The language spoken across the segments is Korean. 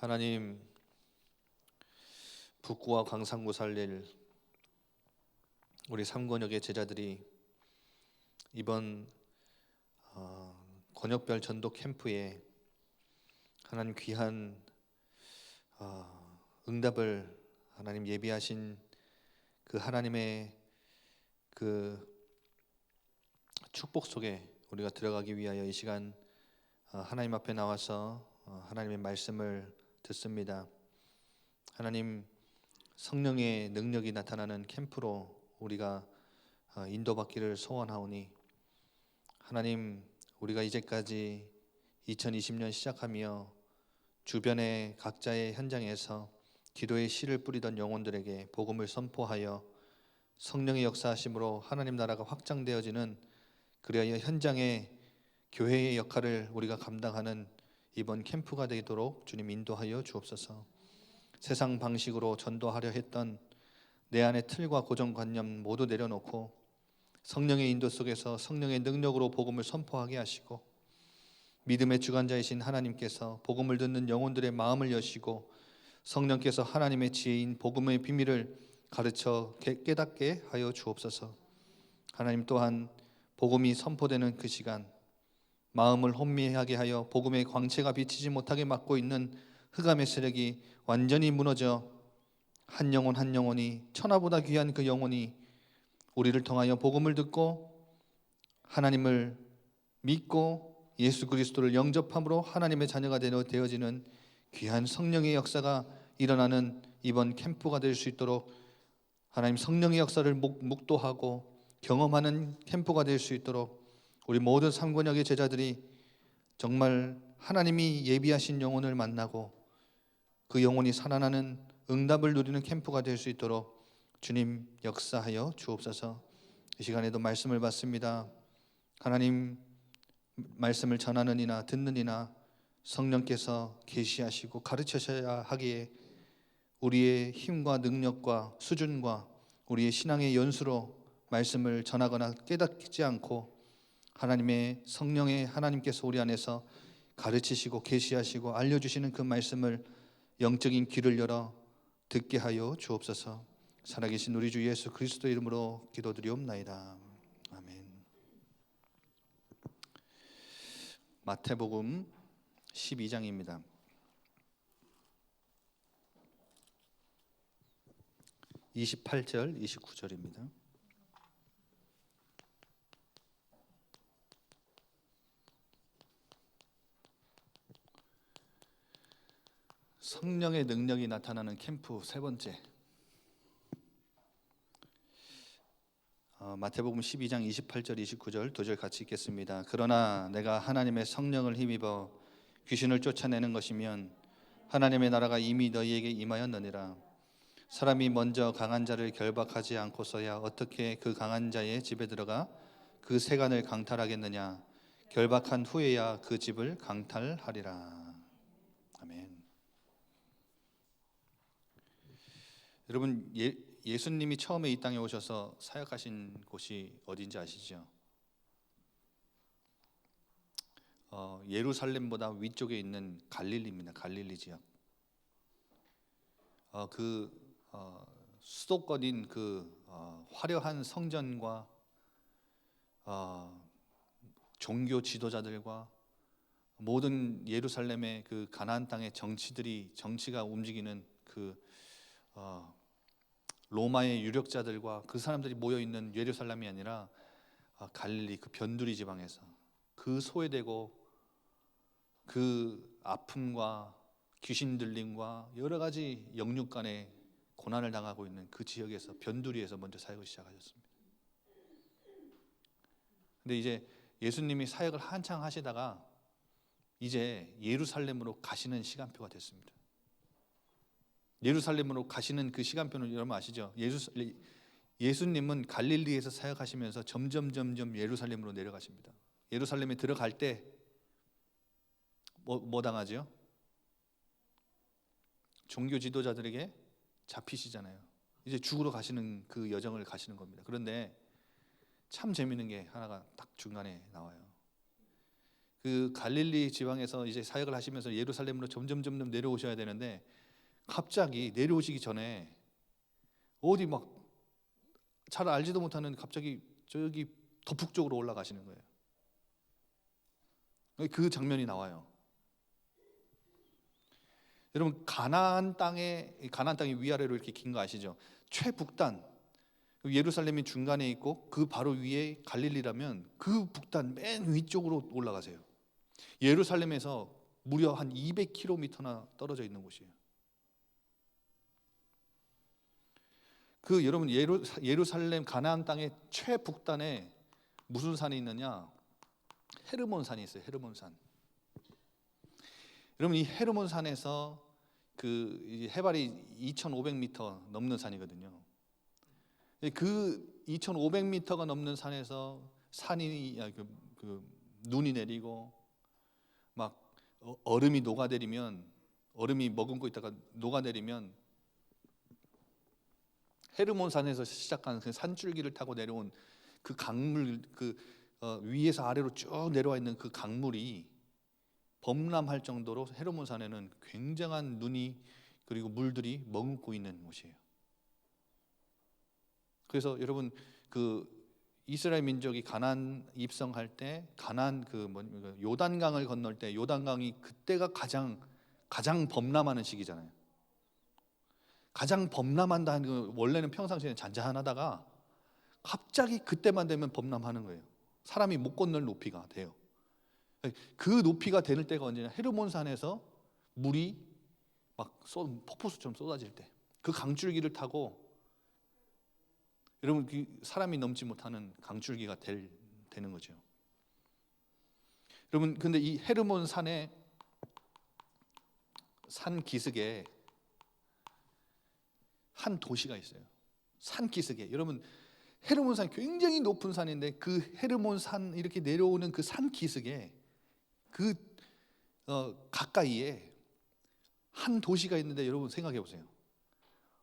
하나님, 북구와 광산구 살릴 우리 삼권역의 제자들이 이번 권역별 전도 캠프에 하나님 귀한 응답을 하나님 예비하신 그 하나님의 그 축복 속에 우리가 들어가기 위하여 이 시간 하나님 앞에 나와서 하나님의 말씀을 듣습니다. 하나님, 성령의 능력이 나타나는 캠프로 우리가 인도받기를 소원하오니 하나님, 우리가 이제까지 2020년 시작하며 주변의 각자의 현장에서 기도의 씨를 뿌리던 영혼들에게 복음을 선포하여 성령의 역사하심으로 하나님 나라가 확장되어지는, 그리하여 현장의 교회의 역할을 우리가 감당하는 이번 캠프가 되도록 주님 인도하여 주옵소서. 세상 방식으로 전도하려 했던 내 안의 틀과 고정관념 모두 내려놓고 성령의 인도 속에서 성령의 능력으로 복음을 선포하게 하시고, 믿음의 주관자이신 하나님께서 복음을 듣는 영혼들의 마음을 여시고 성령께서 하나님의 지혜인 복음의 비밀을 가르쳐 깨닫게 하여 주옵소서. 하나님, 또한 복음이 선포되는 그 시간, 마음을 혼미하게 하여 복음의 광채가 비치지 못하게 막고 있는 흑암의 세력이 완전히 무너져 한 영혼 한 영혼이, 천하보다 귀한 그 영혼이 우리를 통하여 복음을 듣고 하나님을 믿고 예수 그리스도를 영접함으로 하나님의 자녀가 되어지는 귀한 성령의 역사가 일어나는 이번 캠프가 될 수 있도록, 하나님 성령의 역사를 묵도하고 경험하는 캠프가 될 수 있도록 우리 모든 삼권역의 제자들이 정말 하나님이 예비하신 영혼을 만나고 그 영혼이 살아나는 응답을 누리는 캠프가 될 수 있도록 주님 역사하여 주옵소서. 이 시간에도 말씀을 받습니다. 하나님, 말씀을 전하는 이나 듣는 이나 성령께서 계시하시고 가르치셔야 하기에 우리의 힘과 능력과 수준과 우리의 신앙의 연수로 말씀을 전하거나 깨닫지 않고 하나님의 성령의 하나님께서 우리 안에서 가르치시고 계시하시고 알려주시는 그 말씀을 영적인 귀를 열어 듣게 하여 주옵소서. 살아계신 우리 주 예수 그리스도 이름으로 기도드리옵나이다. 아멘. 마태복음 12장입니다. 28절 29절입니다. 성령의 능력이 나타나는 캠프 세 번째, 마태복음 12장 28절 29절 두 절 같이 읽겠습니다. 그러나 내가 하나님의 성령을 힘입어 귀신을 쫓아내는 것이면 하나님의 나라가 이미 너희에게 임하였느니라. 사람이 먼저 강한 자를 결박하지 않고서야 어떻게 그 강한 자의 집에 들어가 그 세간을 강탈하겠느냐. 결박한 후에야 그 집을 강탈하리라. 아멘. 여러분, 예수님이 처음에 이 땅에 오셔서 사역하신 곳이 어딘지 아시죠? 예루살렘보다 위쪽에 있는 갈릴리입니다. 갈릴리 지역. 수도권인 그 화려한 성전과 종교 지도자들과 모든 예루살렘의 그 가나안 땅의 정치가 움직이는 그 로마의 유력자들과 그 사람들이 모여 있는 예루살렘이 아니라 갈릴리 그 변두리 지방에서 그 소외되고 그 아픔과 귀신 들림과 여러 가지 영육간의 고난을 당하고 있는 그 지역에서 변두리에서 먼저 사역을 시작하셨습니다. 근데 이제 예수님이 사역을 한창 하시다가 이제 예루살렘으로 가시는 시간표가 됐습니다. 예루살렘으로 가시는 그 시간표는 여러분 아시죠? 예수님은 갈릴리에서 사역하시면서 점점 예루살렘으로 내려가십니다. 예루살렘에 들어갈 때 뭐 당하죠? 종교 지도자들에게 잡히시잖아요. 이제 죽으러 가시는 그 여정을 가시는 겁니다. 그런데 참 재미있는 게 하나가 딱 중간에 나와요. 그 갈릴리 지방에서 이제 사역을 하시면서 예루살렘으로 점점 내려오셔야 되는데 갑자기 내려오시기 전에 어디 막 잘 알지도 못하는 갑자기 저기 더 북쪽으로 올라가시는 거예요. 그 장면이 나와요. 여러분 가나안 땅이 위아래로 이렇게 긴 거 아시죠? 최북단 예루살렘이 중간에 있고 그 바로 위에 갈릴리라면 그 북단 맨 위쪽으로 올라가세요. 예루살렘에서 무려 한 200km나 떨어져 있는 곳이에요. 그 여러분 예루살렘 가나안 땅의 최북단에 무슨 산이 있느냐? 헤르몬 산이 있어요. 헤르몬 산. 여러분 이 헤르몬 산에서 그 해발이 2,500m 넘는 산이거든요. 그 2,500m가 넘는 산에서 눈이 내리고 막 얼음이 녹아내리면 얼음이 머금고 있다가 녹아내리면 헤르몬 산에서 시작한 그 산줄기를 타고 내려온 그 강물 위에서 아래로 쭉 내려와 있는 그 강물이 범람할 정도로 헤르몬 산에는 굉장한 눈이 그리고 물들이 머금고 있는 곳이에요. 그래서 여러분 그 이스라엘 민족이 가나안 입성할 때 가나안 요단강을 건널 때 요단강이 그때가 가장 범람하는 시기잖아요. 가장 범람한다는 그 원래는 평상시에는 잔잔하다가 갑자기 그때만 되면 범람하는 거예요. 사람이 못 건널 높이가 돼요. 그 높이가 되는 때가 언제냐? 헤르몬산에서 물이 막 폭포수처럼 쏟아질 때, 그 강줄기를 타고 여러분 그 사람이 넘지 못하는 강줄기가 되는 거죠. 여러분 근데 이 헤르몬 산의 산 기슭에 한 도시가 있어요. 산 기슭에. 여러분 헤르몬 산 굉장히 높은 산인데 그 헤르몬 산 이렇게 내려오는 그 산 기슭에 가까이에 한 도시가 있는데 여러분 생각해 보세요.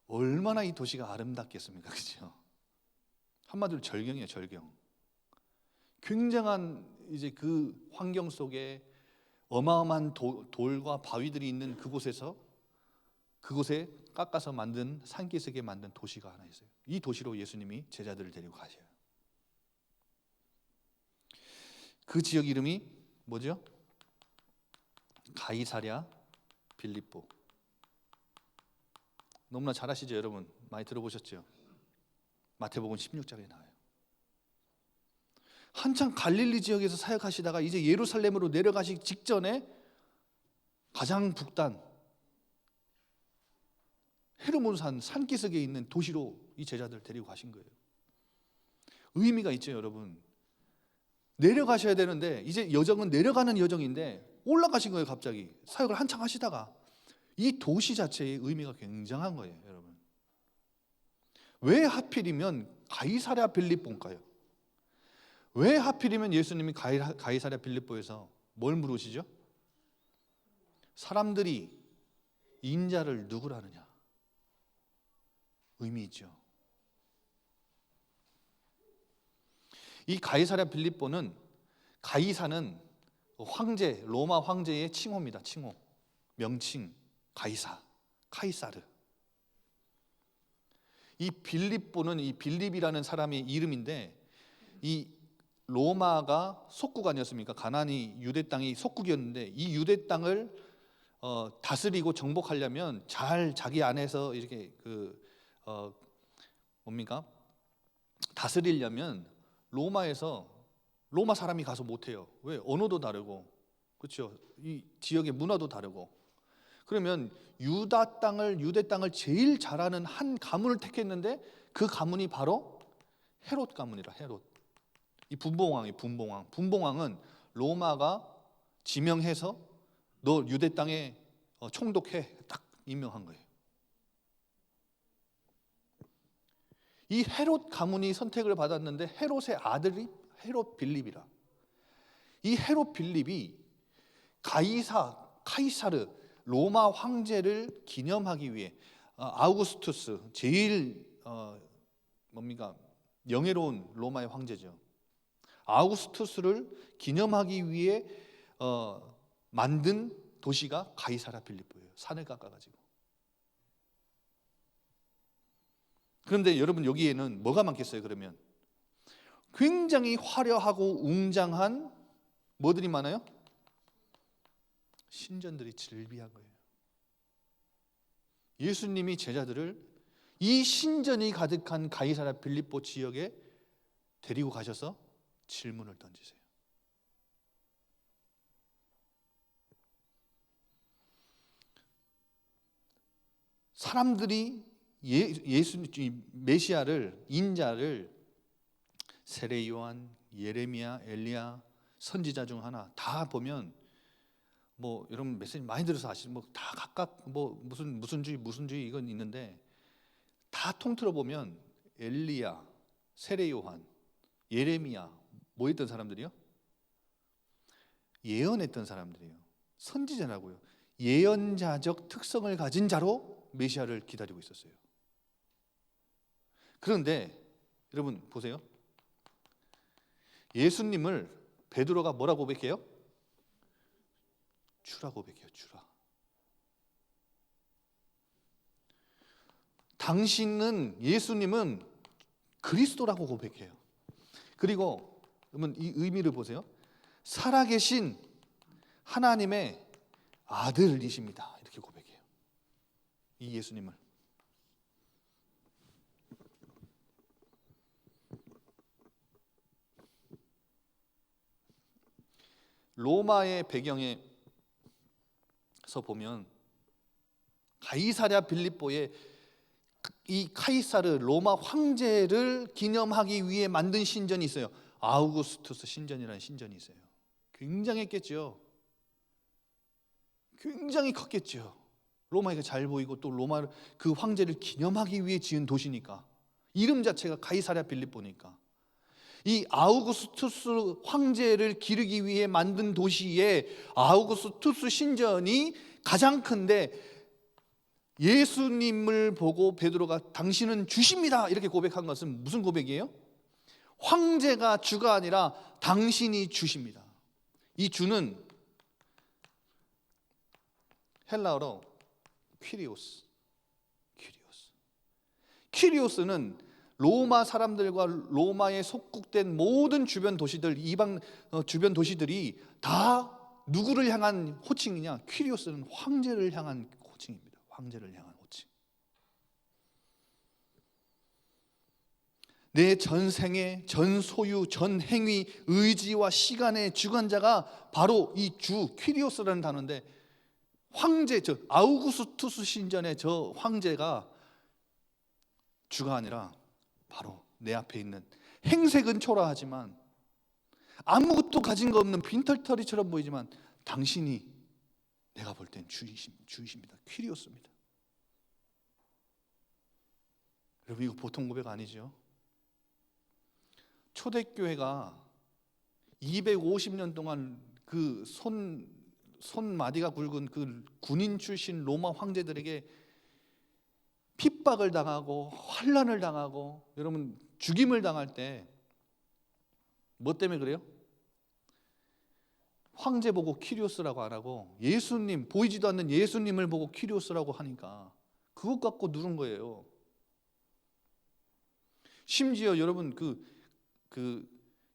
얼마나 이 도시가 아름답겠습니까? 그렇죠? 한마디로 절경이에요, 절경. 굉장한 이제 그 환경 속에 어마어마한 돌과 바위들이 있는 그곳에 깎아서 만든 산기슭에 만든 도시가 하나 있어요. 이 도시로 예수님이 제자들을 데리고 가셔요. 그 지역 이름이 뭐죠? 가이사랴 빌립보. 너무나 잘 아시죠, 여러분? 많이 들어보셨죠? 마태복음 16장에 나와요. 한참 갈릴리 지역에서 사역하시다가 이제 예루살렘으로 내려가시기 직전에 가장 북단 헤르몬산 산기슭에 있는 도시로 이 제자들 데리고 가신 거예요. 의미가 있죠, 여러분. 내려가셔야 되는데 이제 여정은 내려가는 여정인데 올라가신 거예요. 갑자기 사역을 한참 하시다가 이 도시 자체의 의미가 굉장한 거예요, 여러분. 왜 하필이면 가이사랴 빌립보인가요? 왜 하필이면 예수님이 가이사랴 빌립보에서 뭘 물으시죠? 사람들이 인자를 누구라느냐? 의미 있죠. 이 가이사랴 빌립보는 가이사는 황제, 로마 황제의 칭호입니다. 칭호, 명칭, 카이사르. 이 빌립보는 이 빌립이라는 사람의 이름인데 이 로마가 속국 아니었습니까? 가나안이 유대 땅이 속국이었는데 이 유대 땅을 다스리고 정복하려면 잘 자기 안에서 이렇게 다스리려면 로마 사람이 가서 못해요. 왜? 언어도 다르고, 그렇죠? 이 지역의 문화도 다르고. 그러면 유대 땅을 제일 잘하는 한 가문을 택했는데 그 가문이 바로 헤롯 가문이라. 헤롯. 이 분봉왕은 로마가 지명해서 너 유대 땅에 총독해 딱 임명한 거예요. 이 헤롯 가문이 선택을 받았는데 헤롯의 아들이 헤롯 빌립이라. 이 헤롯 빌립이 카이사르 로마 황제를 기념하기 위해 아우구스투스 제일 영예로운 로마의 황제죠. 아우구스투스를 기념하기 위해 만든 도시가 가이사랴 빌립보예요. 산을 깎아가지고. 그런데 여러분 여기에는 뭐가 많겠어요? 그러면 굉장히 화려하고 웅장한 뭐들이 많아요? 신전들이 즐비한 거예요. 예수님이 제자들을 이 신전이 가득한 가이사랴 빌립보 지역에 데리고 가셔서 질문을 던지세요. 사람들이 예수 메시아를, 인자를 세례 요한, 예레미야, 엘리야 선지자 중 하나 다 보면 뭐 여러분 메시지 많이 들어서 아시죠? 뭐 다 각각 뭐 무슨 주의 이건 있는데 다 통틀어 보면 엘리야, 세례 요한, 예레미야 뭐 했던 사람들이요? 예언했던 사람들이에요. 선지자라고요. 예언자적 특성을 가진 자로 메시아를 기다리고 있었어요. 그런데 여러분 보세요. 예수님을 베드로가 뭐라고 고백해요? 주라 고백해요. 주라. 당신은 예수님은 그리스도라고 고백해요. 그리고 여러분 이 의미를 보세요. 살아계신 하나님의 아들이십니다. 이렇게 고백해요. 이 예수님을. 로마의 배경에서 보면 가이사랴 빌립보에 이 카이사르 로마 황제를 기념하기 위해 만든 신전이 있어요. 아우구스투스 신전이라는 신전이 있어요. 굉장했겠죠. 굉장히 컸겠죠. 로마가 잘 보이고 또 로마 그 황제를 기념하기 위해 지은 도시니까 이름 자체가 가이사랴 빌립보니까 이 아우구스투스 황제를 기르기 위해 만든 도시에 아우구스투스 신전이 가장 큰데 예수님을 보고 베드로가 당신은 주십니다 이렇게 고백한 것은 무슨 고백이에요? 황제가 주가 아니라 당신이 주십니다. 이 주는 헬라어로 퀴리오스는 로마 사람들과 로마에 속국된 모든 주변 도시들, 이방 주변 도시들이 다 누구를 향한 호칭이냐? 퀴리오스는 황제를 향한 호칭입니다. 황제를 향한 호칭. 내 전생에 전 소유, 전 행위, 의지와 시간의 주관자가 바로 이 주 퀴리오스라는 단어인데 황제, 저 아우구스투스 신전의 저 황제가 주가 아니라 바로 내 앞에 있는 행색은 초라하지만 아무것도 가진 거 없는 빈털터리처럼 보이지만 당신이 내가 볼 땐 주이십니다. 퀴리오스입니다. 여러분 이거 보통 고백 아니죠? 초대교회가 250년 동안 그 손마디가 굵은 그 군인 출신 로마 황제들에게 핍박을 당하고 환난을 당하고 여러분 죽임을 당할 때 뭐 때문에 그래요? 황제 보고 퀴리오스라고 안 하고 예수님, 보이지도 않는 예수님을 보고 퀴리오스라고 하니까 그것 갖고 누른 거예요. 심지어 여러분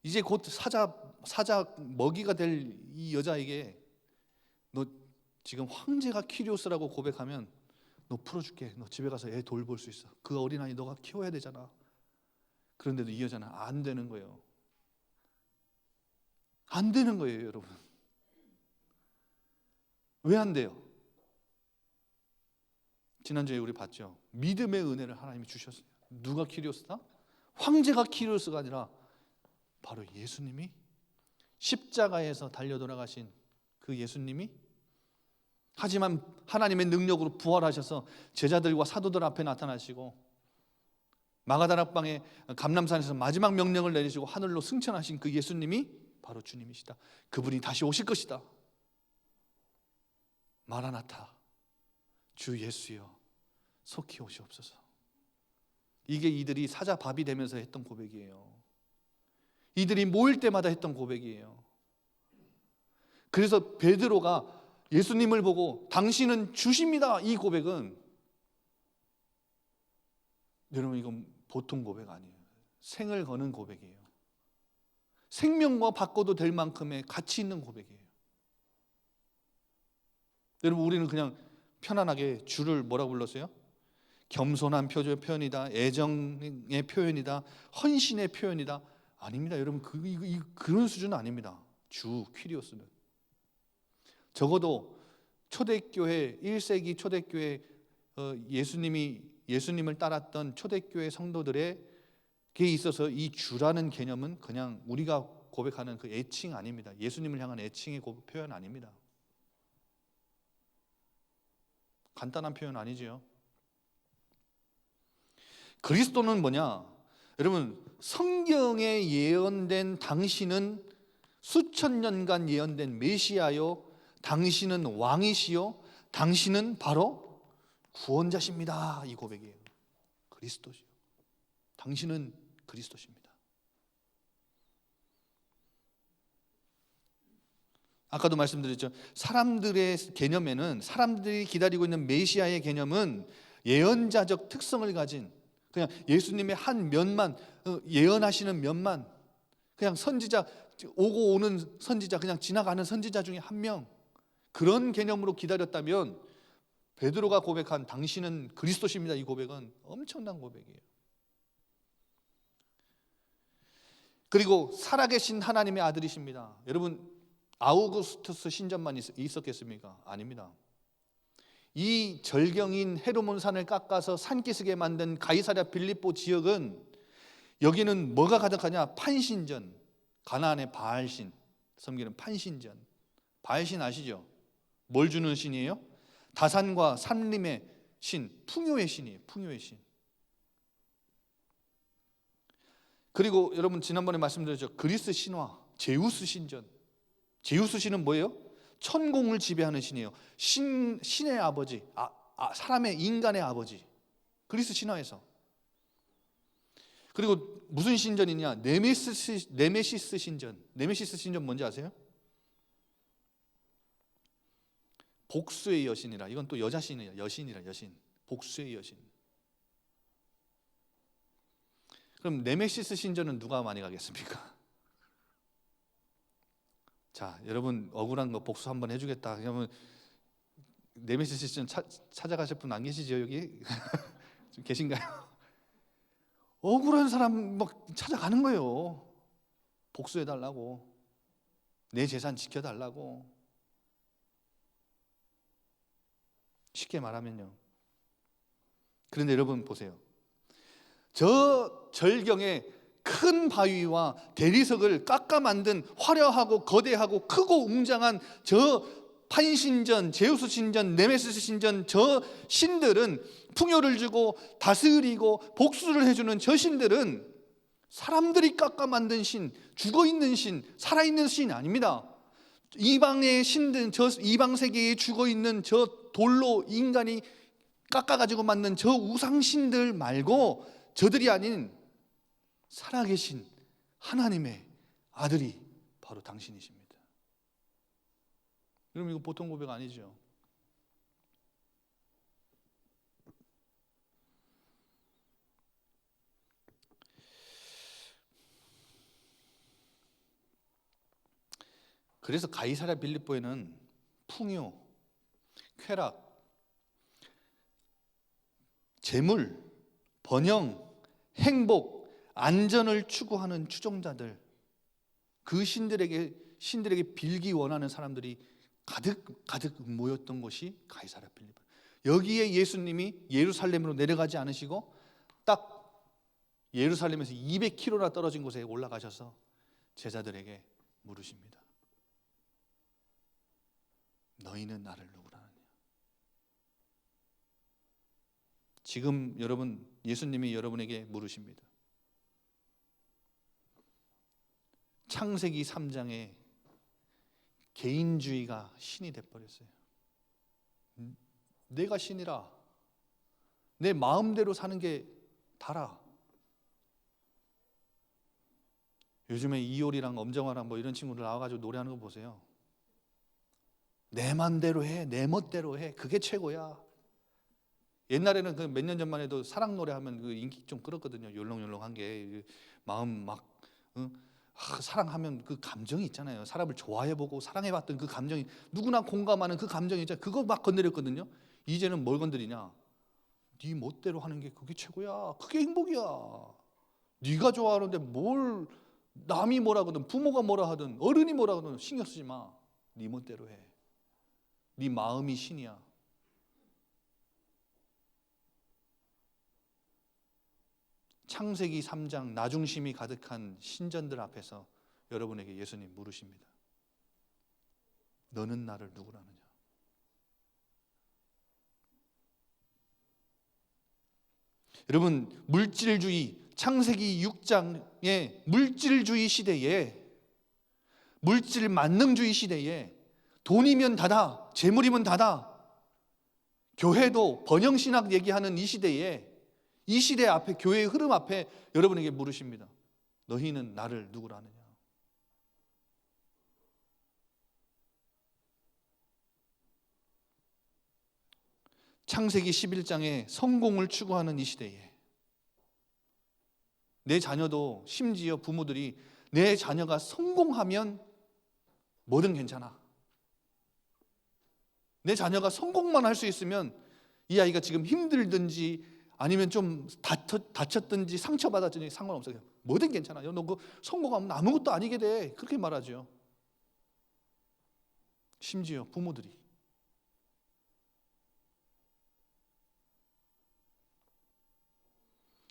이제 곧 사자 먹이가 될 이 여자에게 너 지금 황제가 퀴리오스라고 고백하면 너 풀어줄게. 너 집에 가서 애 돌볼 수 있어. 그 어린아이 너가 키워야 되잖아. 그런데도 이 여자는 안 되는 거예요. 안 되는 거예요, 여러분. 왜 안 돼요? 지난주에 우리 봤죠. 믿음의 은혜를 하나님이 주셨어요. 누가 퀴리오스다? 황제가 퀴리오스가 아니라 바로 예수님이 십자가에서 달려 돌아가신 그 예수님이 하지만 하나님의 능력으로 부활하셔서 제자들과 사도들 앞에 나타나시고 마가다락방의 감람산에서 마지막 명령을 내리시고 하늘로 승천하신 그 예수님이 바로 주님이시다. 그분이 다시 오실 것이다. 마라나타, 주 예수여 속히 오시옵소서. 이게 이들이 사자밥이 되면서 했던 고백이에요. 이들이 모일 때마다 했던 고백이에요. 그래서 베드로가 예수님을 보고 당신은 주십니다, 이 고백은 여러분 이건 보통 고백 아니에요. 생을 거는 고백이에요. 생명과 바꿔도 될 만큼의 가치 있는 고백이에요. 여러분 우리는 그냥 편안하게 주를 뭐라고 불렀어요? 겸손한 표현이다, 애정의 표현이다, 헌신의 표현이다. 아닙니다. 여러분 그런 수준은 아닙니다. 주 퀴리오스는 적어도 초대교회 1세기 초대교회 예수님을 따랐던 초대교회 성도들에게 있어서 이 주라는 개념은 그냥 우리가 고백하는 그 애칭 아닙니다. 예수님을 향한 애칭의 표현 아닙니다. 간단한 표현 아니지요. 그리스도는 뭐냐? 여러분 성경에 예언된 당신은 수천 년간 예언된 메시아요, 당신은 왕이시요, 당신은 바로 구원자십니다. 이 고백이에요. 그리스도죠. 당신은 그리스도십니다. 아까도 말씀드렸죠. 사람들의 개념에는, 사람들이 기다리고 있는 메시아의 개념은 예언자적 특성을 가진, 그냥 예수님의 한 면만, 예언하시는 면만, 그냥 선지자, 오고 오는 선지자, 그냥 지나가는 선지자 중에 한 명, 그런 개념으로 기다렸다면 베드로가 고백한 당신은 그리스도십니다, 이 고백은 엄청난 고백이에요. 그리고 살아계신 하나님의 아들이십니다. 여러분 아우구스투스 신전만 있었겠습니까? 아닙니다. 이 절경인 헤르몬 산을 깎아서 산기슭에 만든 가이사랴 빌립보 지역은, 여기는 뭐가 가득하냐? 판신전, 가나안의 바알신 섬기는 판신전. 바알신 아시죠? 뭘 주는 신이에요? 다산과 산림의 신, 풍요의 신이에요. 풍요의 신. 그리고 여러분 지난번에 말씀드렸죠. 그리스 신화, 제우스 신전. 제우스 신은 뭐예요? 천공을 지배하는 신이에요. 신의 아버지, 사람의, 인간의 아버지. 그리스 신화에서. 그리고 무슨 신전이냐? 네메시스 신전. 네메시스 신전 뭔지 아세요? 복수의 여신이라. 이건 또 여자 신이에요. 여신이라, 여신. 복수의 여신. 그럼 네메시스 신전은 누가 많이 가겠습니까? 자, 여러분 억울한 거 복수 한번 해주겠다. 그러면 네메시스 신전 찾아가실 분 안 계시죠 여기? 좀 계신가요? 억울한 사람 막 찾아가는 거예요. 복수해달라고, 내 재산 지켜달라고. 쉽게 말하면요. 그런데 여러분 보세요. 저 절경에 큰 바위와 대리석을 깎아 만든 화려하고 거대하고 크고 웅장한 저 판신전, 제우스 신전, 네메시스 신전, 저 신들은, 풍요를 주고 다스리고 복수를 해주는 저 신들은 사람들이 깎아 만든 신, 죽어있는 신, 살아있는 신이 아닙니다. 이방의 신들, 저 이방 세계에 죽어있는 저 돌로 인간이 깎아가지고 만든 저 우상신들 말고, 저들이 아닌 살아계신 하나님의 아들이 바로 당신이십니다. 여러분 이거 보통 고백 아니죠? 그래서 가이사랴 빌립보에는 풍요, 쾌락, 재물, 번영, 행복, 안전을 추구하는 추종자들, 그 신들에게 빌기 원하는 사람들이 가득 모였던 곳이 가이사랴 빌립보. 여기에 예수님이 예루살렘으로 내려가지 않으시고 딱 예루살렘에서 200km나 떨어진 곳에 올라가셔서 제자들에게 물으십니다. 너희는 나를 누구라 하느냐? 지금 여러분, 예수님이 여러분에게 물으십니다. 창세기 3장에 개인주의가 신이 돼버렸어요. 내가 신이라, 내 마음대로 사는 게 다라. 요즘에 이효리랑 엄정화랑 뭐 이런 친구들 나와가지고 노래하는 거 보세요. 내 맘대로 해, 내 멋대로 해. 그게 최고야. 옛날에는 그 몇 년 전만 해도 사랑 노래 하면 그 인기 좀 끌었거든요. 요렁요렁한 게 마음 막 사랑하면 그 감정이 있잖아요. 사람을 좋아해보고 사랑해봤던 그 감정이 누구나 공감하는 그 감정이 있잖아요. 그거 막 건드렸거든요. 이제는 뭘 건드리냐? 네 멋대로 하는 게 그게 최고야. 그게 행복이야. 네가 좋아하는데 뭘 남이 뭐라 하든 부모가 뭐라 하든 어른이 뭐라 하든 신경 쓰지 마. 네 멋대로 해. 네 마음이 신이야. 창세기 3장 나중심이 가득한 신전들 앞에서 여러분에게 예수님 물으십니다. 너는 나를 누구라느냐? 여러분, 물질주의, 창세기 6장의 물질주의 시대에, 물질 만능주의 시대에 돈이면 다다, 재물이면 다다, 교회도 번영신학 얘기하는 이 시대에, 이 시대 앞에, 교회의 흐름 앞에 여러분에게 물으십니다. 너희는 나를 누구라 하느냐? 창세기 11장에 성공을 추구하는 이 시대에 내 자녀도, 심지어 부모들이 내 자녀가 성공하면 뭐든 괜찮아. 내 자녀가 성공만 할 수 있으면 이 아이가 지금 힘들든지 아니면 좀 다쳤든지 상처받았든지 상관없어요. 뭐든 괜찮아요. 너 그 성공하면 아무것도 아니게 돼. 그렇게 말하죠. 심지어 부모들이.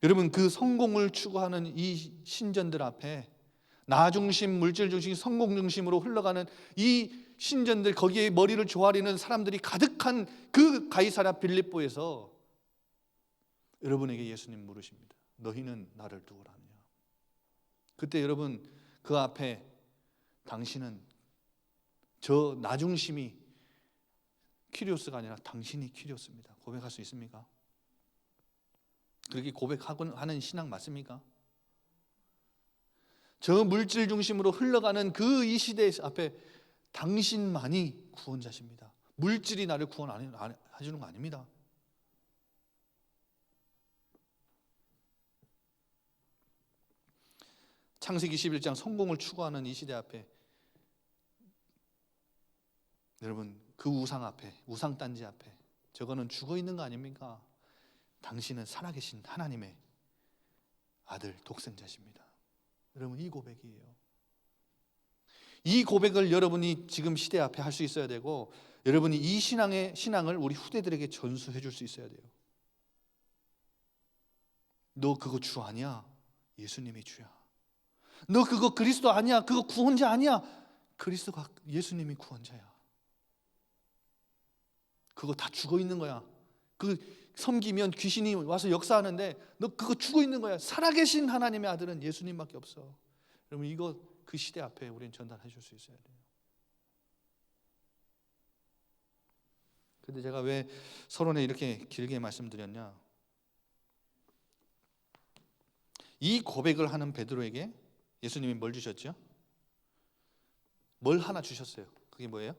여러분, 그 성공을 추구하는 이 신전들 앞에 나 중심, 물질 중심, 성공 중심으로 흘러가는 이 신전들, 거기에 머리를 조아리는 사람들이 가득한 그 가이사랴 빌립보에서 여러분에게 예수님 물으십니다. 너희는 나를 누구라 하느냐? 그때 여러분, 그 앞에 당신은, 저 나 중심이 키리오스가 아니라 당신이 키리오스입니다. 고백할 수 있습니까? 그렇게 고백하는 신앙 맞습니까? 저 물질 중심으로 흘러가는 그 이 시대 앞에 당신만이 구원자십니다. 물질이 나를 구원 안 해주는 거 아닙니다. 창세기 11장 성공을 추구하는 이 시대 앞에 여러분, 그 우상 앞에, 우상단지 앞에 저거는 죽어 있는 거 아닙니까? 당신은 살아계신 하나님의 아들 독생자십니다. 여러분, 이 고백이에요. 이 고백을 여러분이 지금 시대 앞에 할 수 있어야 되고, 여러분이 이 신앙을 우리 후대들에게 전수해 줄 수 있어야 돼요. 너 그거 주 아니야? 예수님이 주야. 너 그거 그리스도 아니야? 그거 구원자 아니야? 그리스도가, 예수님이 구원자야. 그거 다 죽어 있는 거야. 그 섬기면 귀신이 와서 역사하는데 너 그거 죽어 있는 거야. 살아계신 하나님의 아들은 예수님밖에 없어. 여러분, 이거 그 시대 앞에 우리는 전달해 줄 수 있어야 돼요. 근데 제가 왜 서론에 이렇게 길게 말씀드렸냐? 이 고백을 하는 베드로에게 예수님이 뭘 주셨죠? 뭘 하나 주셨어요. 그게 뭐예요?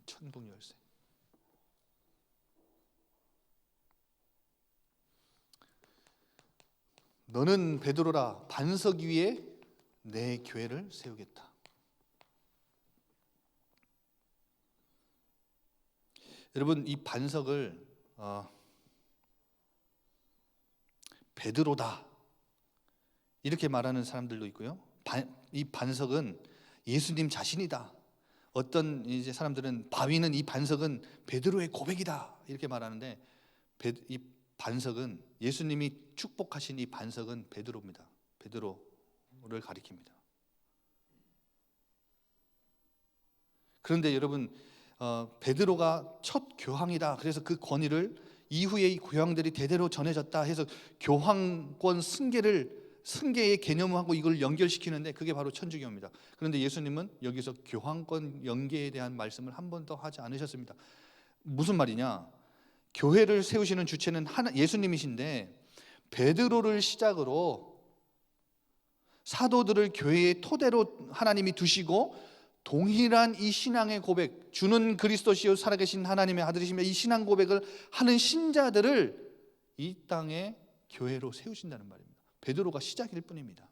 천국 열쇠. 너는 베드로라, 반석 위에 내 교회를 세우겠다. 여러분, 이 반석을 베드로다 이렇게 말하는 사람들도 있고요. 이 반석은 예수님 자신이다. 어떤 이제 사람들은 바위는, 이 반석은 베드로의 고백이다 이렇게 말하는데, 이 반석은, 예수님이 축복하신 이 반석은 베드로입니다. 베드로를 가리킵니다. 그런데 여러분, 베드로가 첫 교황이다. 그래서 그 권위를 이후에 이 교황들이 대대로 전해졌다 해서 교황권 승계의 개념하고 이걸 연결시키는데 그게 바로 천주교입니다. 그런데 예수님은 여기서 교황권 연계에 대한 말씀을 한 번도 하지 않으셨습니다. 무슨 말이냐? 교회를 세우시는 주체는 예수님이신데 베드로를 시작으로 사도들을 교회의 토대로 하나님이 두시고 동일한 이 신앙의 고백, 주는 그리스도시요 살아계신 하나님의 아들이시며, 이 신앙 고백을 하는 신자들을 이 땅에 교회로 세우신다는 말입니다. 베드로가 시작일 뿐입니다.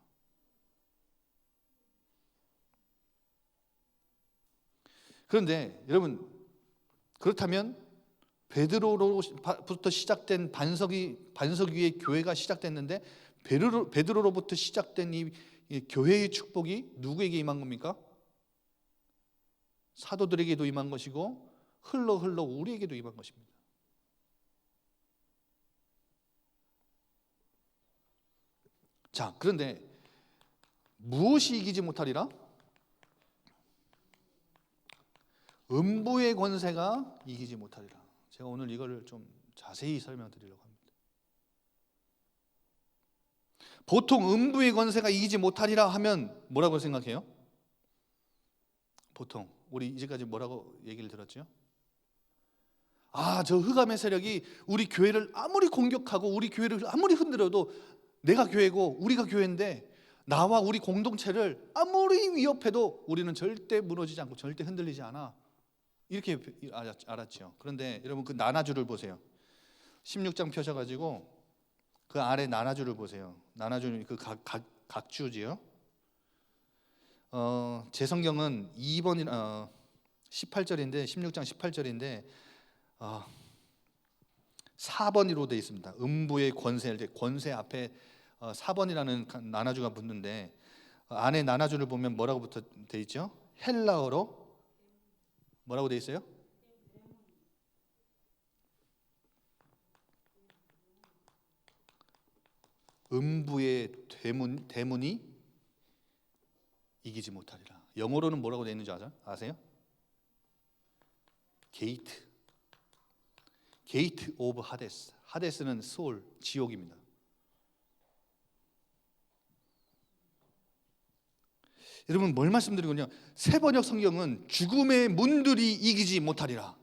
그런데 여러분, 그렇다면 베드로로부터 시작된 반석 위에 교회가 시작됐는데, 베드로로부터 시작된 이 교회의 축복이 누구에게 임한 겁니까? 사도들에게도 임한 것이고 흘러 우리에게도 임한 것입니다. 자, 그런데 무엇이 이기지 못하리라? 음부의 권세가 이기지 못하리라. 제가 오늘 이거를 좀 자세히 설명드리려고 합니다. 보통 음부의 권세가 이기지 못하리라 하면 뭐라고 생각해요? 보통 우리 이제까지 뭐라고 얘기를 들었죠? 저 흑암의 세력이 우리 교회를 아무리 공격하고 우리 교회를 아무리 흔들어도, 내가 교회고 우리가 교회인데 나와 우리 공동체를 아무리 위협해도 우리는 절대 무너지지 않고 절대 흔들리지 않아, 이렇게 알았죠. 그런데 여러분, 그 나나주를 보세요. 16장 펴셔가지고 그 아래 나나주를 보세요. 나나주는 그 각주지요. 제 성경은 2번 18절인데 16장 18절인데 4번으로 되어 있습니다. 음부의 권세 앞에 4번이라는 나나주가 붙는데, 안에 나나주를 보면 뭐라고 붙어 되어 있죠? 헬라어로 뭐라고 되어 있어요? 음부의 대문이 이기지 못하리라. 영어로는 뭐라고 되어 있는지 아세요? 게이트 오브 하데스. 하데스는 소울, 지옥입니다. 여러분, 뭘 말씀드리군요. 새번역 성경은 죽음의 문들이 이기지 못하리라.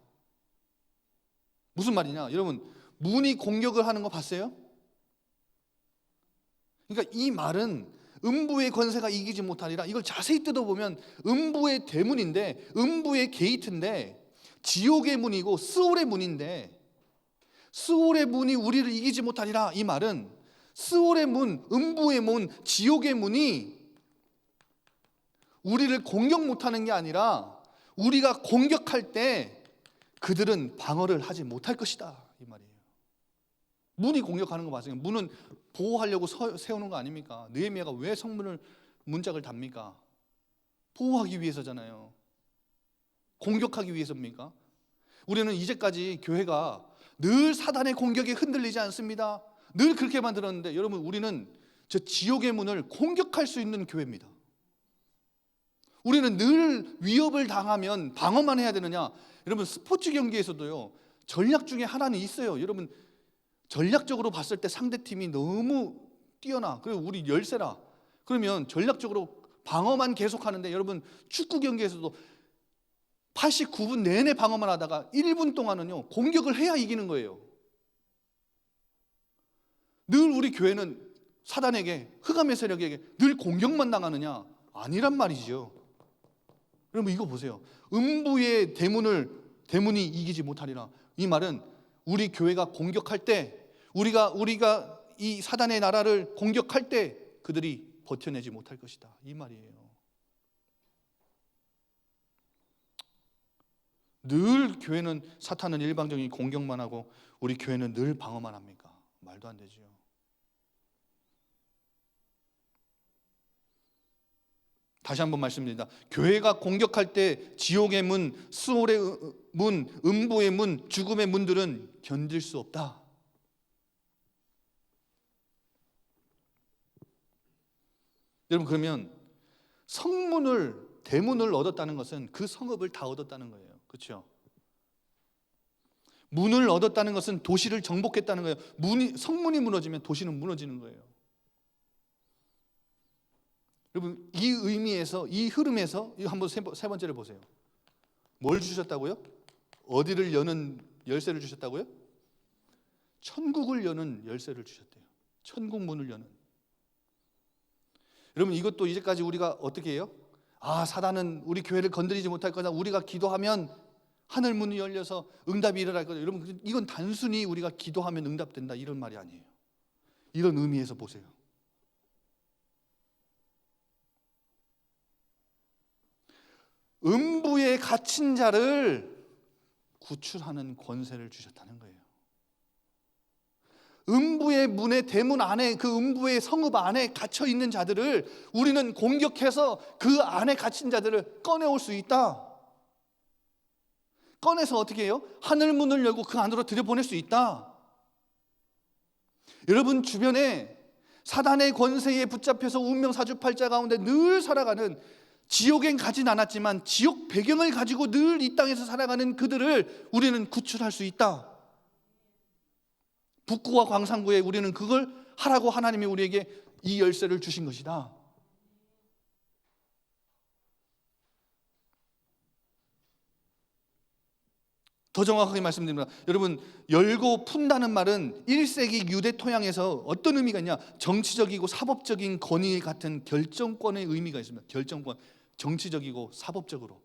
무슨 말이냐? 여러분, 문이 공격을 하는 거 봤어요? 그러니까 이 말은 음부의 권세가 이기지 못하리라, 이걸 자세히 뜯어보면 음부의 대문인데, 음부의 게이트인데, 지옥의 문이고 스올의 문인데, 스올의 문이 우리를 이기지 못하리라, 이 말은 스올의 문, 음부의 문, 지옥의 문이 우리를 공격 못하는 게 아니라 우리가 공격할 때 그들은 방어를 하지 못할 것이다, 이 말이에요. 문이 공격하는 거 맞아요. 문은 보호하려고 세우는 거 아닙니까? 느헤미야가 왜 성문을 문짝을 답니까? 보호하기 위해서잖아요. 공격하기 위해서입니까? 우리는 이제까지 교회가 늘 사단의 공격에 흔들리지 않습니다. 늘 그렇게만 들었는데, 여러분, 우리는 저 지옥의 문을 공격할 수 있는 교회입니다. 우리는 늘 위협을 당하면 방어만 해야 되느냐? 여러분, 스포츠 경기에서도요, 전략 중에 하나는 있어요. 여러분, 전략적으로 봤을 때 상대팀이 너무 뛰어나, 그리고 우리 열세라, 그러면 전략적으로 방어만 계속하는데, 여러분, 축구 경기에서도 89분 내내 방어만 하다가 1분 동안은요 공격을 해야 이기는 거예요. 늘 우리 교회는 사단에게, 흑암의 세력에게 늘 공격만 당하느냐? 아니란 말이죠. 여러분, 이거 보세요. 음부의 대문이 이기지 못하리라. 이 말은 우리 교회가 공격할 때, 우리가 이 사단의 나라를 공격할 때 그들이 버텨내지 못할 것이다, 이 말이에요. 늘 교회는, 사탄은 일방적인 공격만 하고 우리 교회는 늘 방어만 합니까? 말도 안 되죠. 다시 한번 말씀드립니다. 교회가 공격할 때 지옥의 문, 스올의 문, 음부의 문, 죽음의 문들은 견딜 수 없다. 여러분, 그러면 대문을 얻었다는 것은 그 성읍을 다 얻었다는 거예요. 그렇죠? 문을 얻었다는 것은 도시를 정복했다는 거예요. 성문이 무너지면 도시는 무너지는 거예요. 여러분, 이 의미에서, 이 흐름에서 이거 한번 세 번째를 보세요. 뭘 주셨다고요? 어디를 여는 열쇠를 주셨다고요? 천국을 여는 열쇠를 주셨대요. 천국 문을 여는. 여러분, 이것도 이제까지 우리가 어떻게 해요? 사단은 우리 교회를 건드리지 못할 거다. 우리가 기도하면 하늘 문이 열려서 응답이 일어날 거다. 여러분, 이건 단순히 우리가 기도하면 응답된다 이런 말이 아니에요. 이런 의미에서 보세요. 음부에 갇힌 자를 구출하는 권세를 주셨다는 거예요. 음부의 문의 대문 안에, 그 음부의 성읍 안에 갇혀 있는 자들을 우리는 공격해서 그 안에 갇힌 자들을 꺼내올 수 있다. 꺼내서 어떻게 해요? 하늘 문을 열고 그 안으로 들여보낼 수 있다. 여러분 주변에 사단의 권세에 붙잡혀서 운명 사주팔자 가운데 늘 살아가는, 지옥엔 가진 않았지만 지옥 배경을 가지고 늘 이 땅에서 살아가는 그들을 우리는 구출할 수 있다. 북구와 광산구에 우리는 그걸 하라고 하나님이 우리에게 이 열쇠를 주신 것이다. 더 정확하게 말씀드립니다. 여러분, 열고 푼다는 말은 1세기 유대 토양에서 어떤 의미가 있냐? 정치적이고 사법적인 권위 같은 결정권의 의미가 있습니다. 결정권, 정치적이고 사법적으로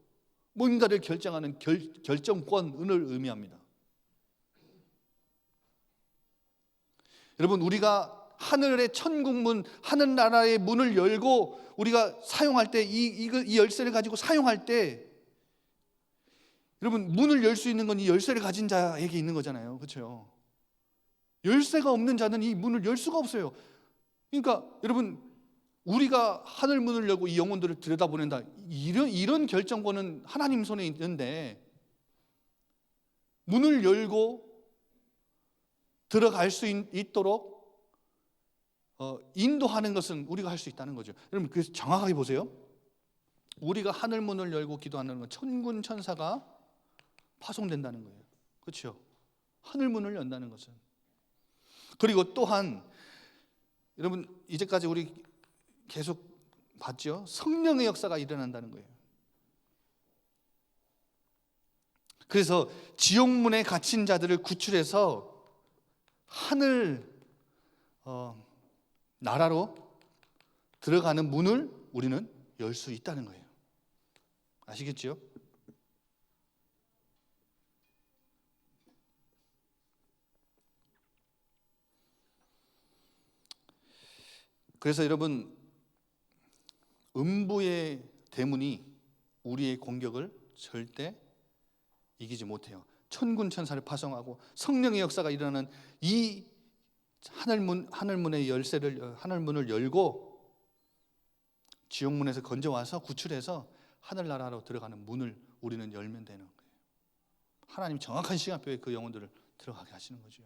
뭔가를 결정하는 결정권을 의미합니다. 여러분, 우리가 하늘의 천국문, 하늘나라의 문을 열고 우리가 사용할 때, 이 열쇠를 가지고 사용할 때, 여러분, 문을 열 수 있는 건 이 열쇠를 가진 자에게 있는 거잖아요. 그렇죠? 열쇠가 없는 자는 이 문을 열 수가 없어요. 그러니까 여러분, 우리가 하늘 문을 열고 이 영혼들을 들여다보낸다, 이런 결정권은 하나님 손에 있는데, 문을 열고 들어갈 수 있도록 인도하는 것은 우리가 할 수 있다는 거죠. 여러분, 그래서 정확하게 보세요. 우리가 하늘 문을 열고 기도하는 건 천군 천사가 파송된다는 거예요. 그렇죠? 하늘 문을 연다는 것은. 그리고 또한 여러분, 이제까지 우리 계속 봤죠? 성령의 역사가 일어난다는 거예요. 그래서 지옥문에 갇힌 자들을 구출해서 하늘 나라로 들어가는 문을 우리는 열 수 있다는 거예요. 아시겠죠? 그래서 여러분, 음부의 대문이 우리의 공격을 절대 이기지 못해요. 천군 천사를 파송하고 성령의 역사가 일어나는 이 하늘문의 열쇠를, 하늘문을 열고 지옥문에서 건져와서 구출해서 하늘나라로 들어가는 문을 우리는 열면 되는 거예요. 하나님 정확한 시간표에 그 영혼들을 들어가게 하시는 거죠.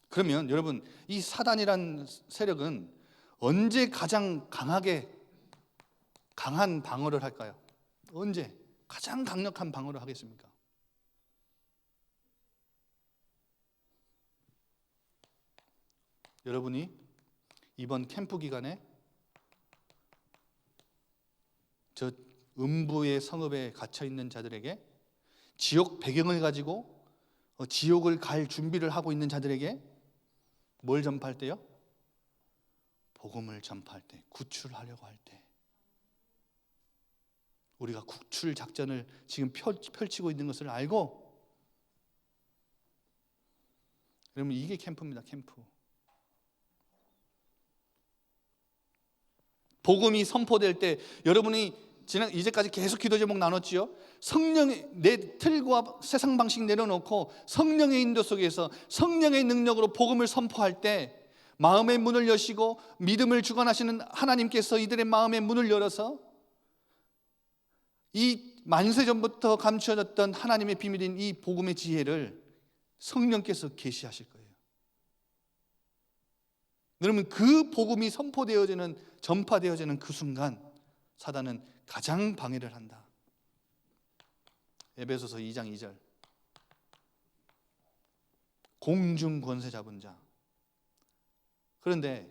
그러면 여러분, 이 사단이란 세력은 언제 가장 강한 방어를 할까요? 언제 가장 강력한 방어를 하겠습니까? 여러분이 이번 캠프 기간에 저 음부의 성읍에 갇혀 있는 자들에게, 지옥 배경을 가지고 지옥을 갈 준비를 하고 있는 자들에게 뭘 전파할 때요? 복음을 전파할 때, 구출하려고 할 때, 우리가 구출 작전을 지금 펼치고 있는 것을 알고, 여러분, 이게 캠프입니다. 캠프. 복음이 선포될 때, 여러분이 이제까지 계속 기도 제목 나눴지요. 성령의, 내 틀과 세상 방식 내려놓고 성령의 인도 속에서 성령의 능력으로 복음을 선포할 때, 마음의 문을 여시고 믿음을 주관하시는 하나님께서 이들의 마음의 문을 열어서 이 만세전부터 감추어졌던 하나님의 비밀인 이 복음의 지혜를 성령께서 계시하실 거예요. 여러분, 그 복음이 선포되어지는, 전파되어지는 그 순간 사단은 가장 방해를 한다. 에베소서 2장 2절. 공중 권세 잡은 자. 그런데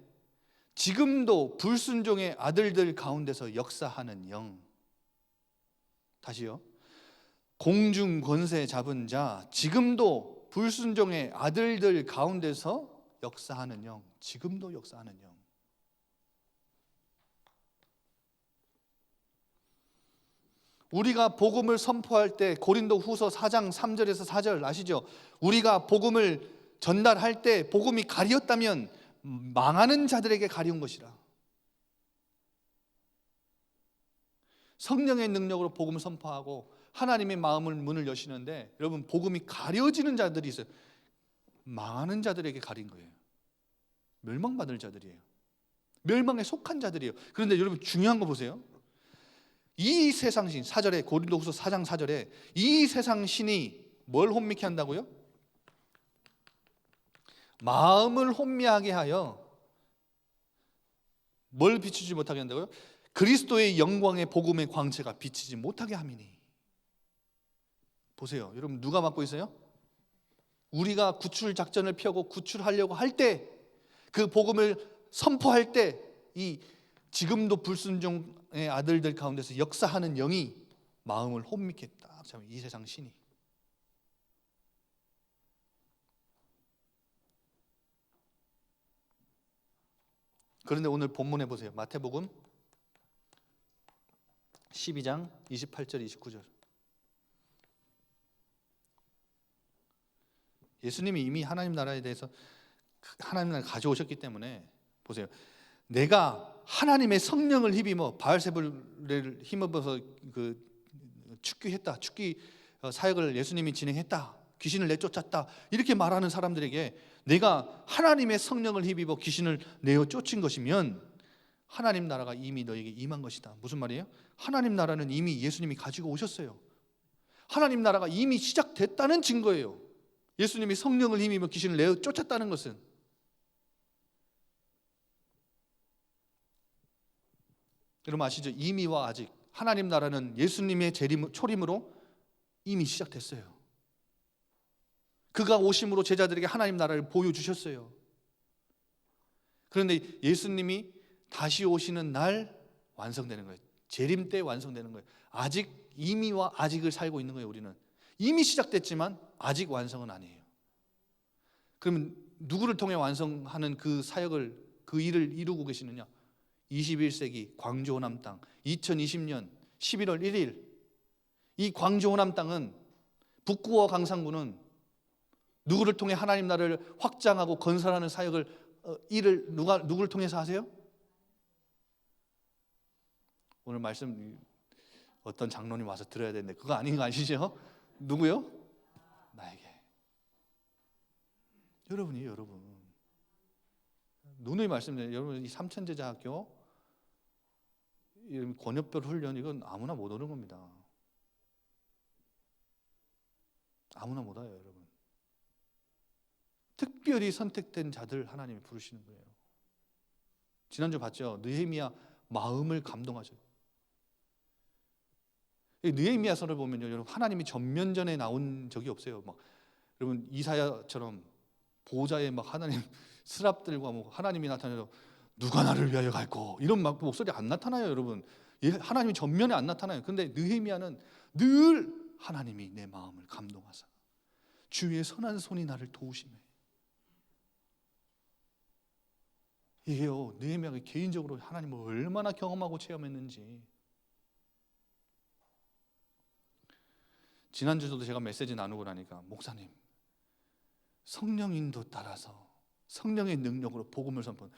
지금도 불순종의 아들들 가운데서 역사하는 영. 다시요. 공중 권세 잡은 자, 지금도 불순종의 아들들 가운데서 역사하는 영, 지금도 역사하는 영. 우리가 복음을 선포할 때 고린도후서 4장 3절에서 4절 아시죠? 우리가 복음을 전달할 때 복음이 가리었다면 망하는 자들에게 가리운 것이라. 성령의 능력으로 복음을 선포하고 하나님의 마음을 문을 여시는데, 여러분 복음이 가려지는 자들이 있어요. 망하는 자들에게 가린 거예요. 멸망받을 자들이에요. 멸망에 속한 자들이에요. 그런데 여러분 중요한 거 보세요. 이 세상 신, 4절에 고린도후서 4장 4절에 이 세상 신이 뭘 혼미케 한다고요? 마음을 혼미하게 하여 뭘 비추지 못하게 한다고요? 그리스도의 영광의 복음의 광채가 비치지 못하게 함이니. 보세요. 여러분 누가 맡고 있어요? 우리가 구출 작전을 펴고 구출하려고 할 때, 그 복음을 선포할 때 이 지금도 불순종의 아들들 가운데서 역사하는 영이 마음을 혼미케 딱 잡아요. 이 세상 신이. 그런데 오늘 본문에 보세요. 마태복음 12장 28절 29절. 예수님이 이미 하나님 나라에 대해서 하나님 나라를 가져오셨기 때문에 보세요. 내가 하나님의 성령을 힘입어 바알세불을 힘입어서 축기했다. 축기 사역을 예수님이 진행했다. 귀신을 내쫓았다. 이렇게 말하는 사람들에게 내가 하나님의 성령을 힘입어 귀신을 내어 쫓은 것이면 하나님 나라가 이미 너에게 임한 것이다. 무슨 말이에요? 하나님 나라는 이미 예수님이 가지고 오셨어요. 하나님 나라가 이미 시작됐다는 증거예요. 예수님이 성령을 힘입어 귀신을 내어 쫓았다는 것은. 여러분 아시죠? 이미와 아직. 하나님 나라는 예수님의 초림으로 이미 시작됐어요. 그가 오심으로 제자들에게 하나님 나라를 보여주셨어요. 그런데 예수님이 다시 오시는 날 완성되는 거예요. 재림 때 완성되는 거예요. 아직 이미와 아직을 살고 있는 거예요. 우리는 이미 시작됐지만 아직 완성은 아니에요. 그러면 누구를 통해 완성하는 그 사역을, 그 일을 이루고 계시느냐? 21세기 광주 호남 땅 2020년 11월 1일 이 광주 호남 땅은 북구와 강상구는 누구를 통해 하나님 나라를 확장하고 건설하는 사역을 일을 누구를 통해서 하세요? 오늘 말씀 어떤 장로님 와서 들어야 되는데 그거 아닌 거 아시죠? 누구요? 나에게. 여러분이에요. 여러분. 누누이 말씀드려요. 여러분 이 삼천제자학교 권역별 훈련 이건 아무나 못 오는 겁니다. 아무나 못 와요. 여러분. 특별히 선택된 자들 하나님이 부르시는 거예요. 지난주 봤죠? 느헤미야 마음을 감동하죠. 느헤미야서를 보면요, 여러분 하나님이 전면전에 나온 적이 없어요. 막 여러분 이사야처럼 보좌에 막 하나님 스랍들과 뭐 하나님이 나타나서 누가 나를 위하여 갈고 이런 막 목소리 안 나타나요, 여러분. 하나님이 전면에 안 나타나요. 근데 느헤미야는 늘 하나님이 내 마음을 감동하사 주의 선한 손이 나를 도우시네. 이게요, 느헤미야가 개인적으로 하나님을 얼마나 경험하고 체험했는지. 지난주에도 제가 메시지 나누고 나니까 목사님 성령 인도 따라서 성령의 능력으로 복음을 선포.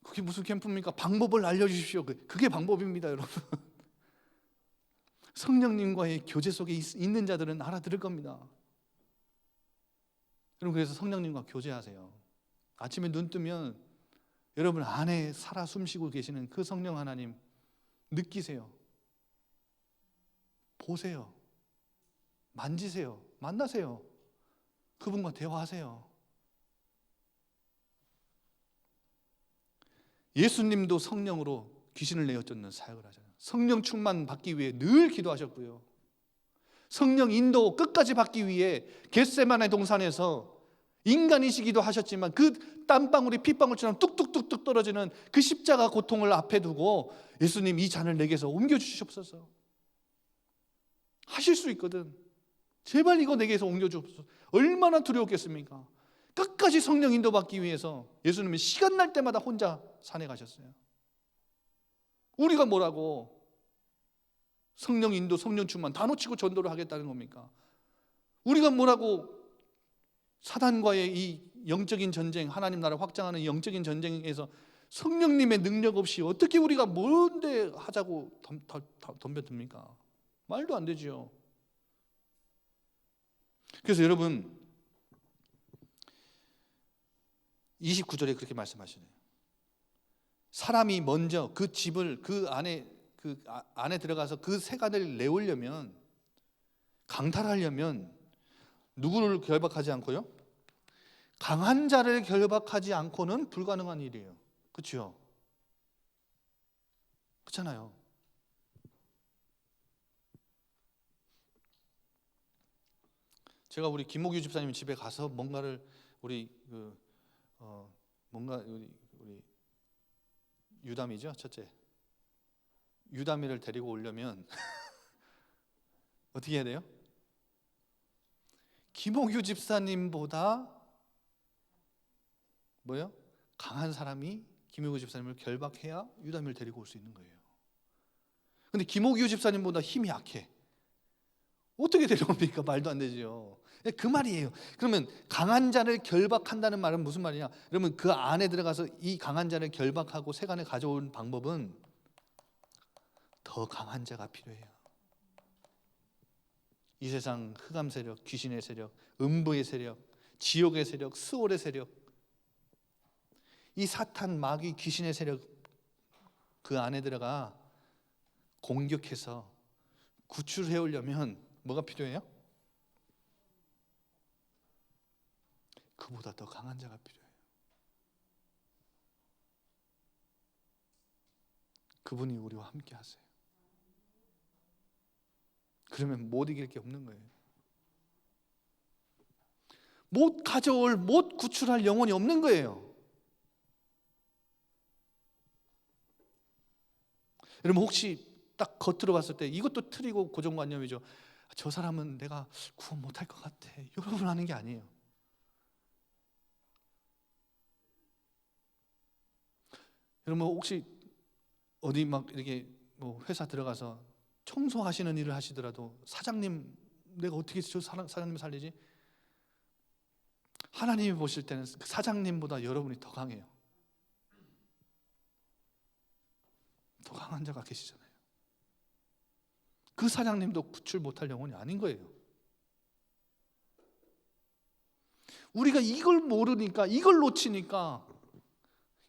그게 무슨 캠프입니까? 방법을 알려주십시오. 그게 방법입니다, 여러분. 성령님과의 교제 속에 있는 자들은 알아들을 겁니다. 여러분 그래서 성령님과 교제하세요. 아침에 눈 뜨면 여러분 안에 살아 숨쉬고 계시는 그 성령 하나님 느끼세요. 보세요. 만지세요. 만나세요. 그분과 대화하세요. 예수님도 성령으로 귀신을 내어 쫓는 사역을 하잖아요. 성령 충만 받기 위해 늘 기도하셨고요. 성령 인도 끝까지 받기 위해 겟세마네 동산에서 인간이시기도 하셨지만 그 땀방울이 핏방울처럼 뚝뚝뚝뚝 떨어지는 그 십자가 고통을 앞에 두고 예수님 이 잔을 내게서 옮겨주시옵소서. 하실 수 있거든. 제발 이거 내게서 옮겨주옵소서. 얼마나 두려웠겠습니까? 끝까지 성령 인도받기 위해서 예수님은 시간 날 때마다 혼자 산에 가셨어요. 우리가 뭐라고 성령 인도, 성령 충만 다 놓치고 전도를 하겠다는 겁니까? 우리가 뭐라고 사단과의 이 영적인 전쟁, 하나님 나라 확장하는 영적인 전쟁에서 성령님의 능력 없이 어떻게 우리가 뭔데 하자고 덤벼듭니까? 말도 안 되지요. 그래서 여러분 29절에 그렇게 말씀하시네요. 사람이 먼저 그 집을 그 안에 들어가서 그 세간을 내오려면, 강탈하려면 누구를 결박하지 않고요? 강한 자를 결박하지 않고는 불가능한 일이에요. 그렇죠? 그렇잖아요. 제가 우리 김목유 집사님 집에 가서 뭔가를 우리 유담이죠, 첫째. 유담이를 데리고 오려면 어떻게 해야 돼요? 김옥유 집사님보다 뭐요? 강한 사람이 김옥유 집사님을 결박해야 유담이를 데리고 올 수 있는 거예요. 근데 김옥유 집사님보다 힘이 약해. 어떻게 데려옵니까? 말도 안 되죠. 그 말이에요. 그러면 강한 자를 결박한다는 말은 무슨 말이냐? 그러면 그 안에 들어가서 이 강한 자를 결박하고 세간에 가져온 방법은 더 강한 자가 필요해요. 이 세상 흑암 세력, 귀신의 세력, 음부의 세력, 지옥의 세력, 스올의 세력, 이 사탄, 마귀, 귀신의 세력 그 안에 들어가 공격해서 구출해 오려면 뭐가 필요해요? 그보다 더 강한 자가 필요해요. 그분이 우리와 함께 하세요. 그러면 못 이길 게 없는 거예요. 못 가져올, 못 구출할 영혼이 없는 거예요. 여러분 혹시 딱 겉으로 봤을 때 이것도 틀리고 고정관념이죠. 저 사람은 내가 구원 못할 것 같아. 여러분 하는 게 아니에요. 여러분 혹시 어디 막 이렇게 뭐 회사 들어가서 청소하시는 일을 하시더라도 사장님, 내가 어떻게 저 사장님 살리지? 하나님이 보실 때는 그 사장님보다 여러분이 더 강해요. 더 강한 자가 계시잖아요. 그 사장님도 구출 못할 영혼이 아닌 거예요. 우리가 이걸 모르니까, 이걸 놓치니까,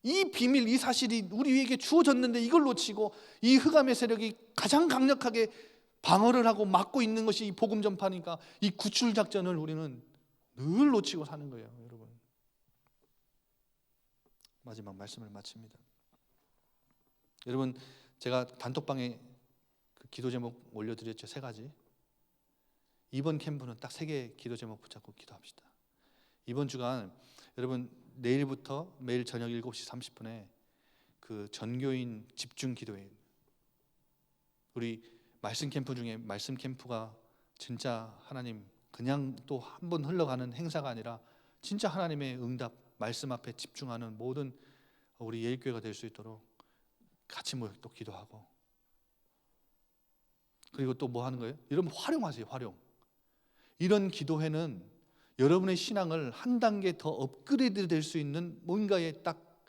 이 비밀, 이 사실이 우리에게 주어졌는데 이걸 놓치고 이 흑암의 세력이 가장 강력하게 방어를 하고 막고 있는 것이 이 복음 전파니까 이 구출 작전을 우리는 늘 놓치고 사는 거예요, 여러분. 마지막 말씀을 마칩니다. 여러분, 제가 단톡방에 그 기도 제목 올려드렸죠, 3가지. 이번 캠프는 딱 3개 기도 제목 붙잡고 기도합시다. 이번 주간 여러분 내일부터 매일 저녁 7시 30분에 그 전교인 집중 기도회예요. 우리 말씀 캠프 중에 말씀 캠프가 진짜 하나님 그냥 또 한 번 흘러가는 행사가 아니라 진짜 하나님의 응답, 말씀 앞에 집중하는 모든 우리 예일교회가 될 수 있도록 같이 모여 또 기도하고, 그리고 또 뭐 하는 거예요? 여러분 활용하세요. 활용. 이런 기도회는 여러분의 신앙을 한 단계 더 업그레이드 될 수 있는 뭔가의 딱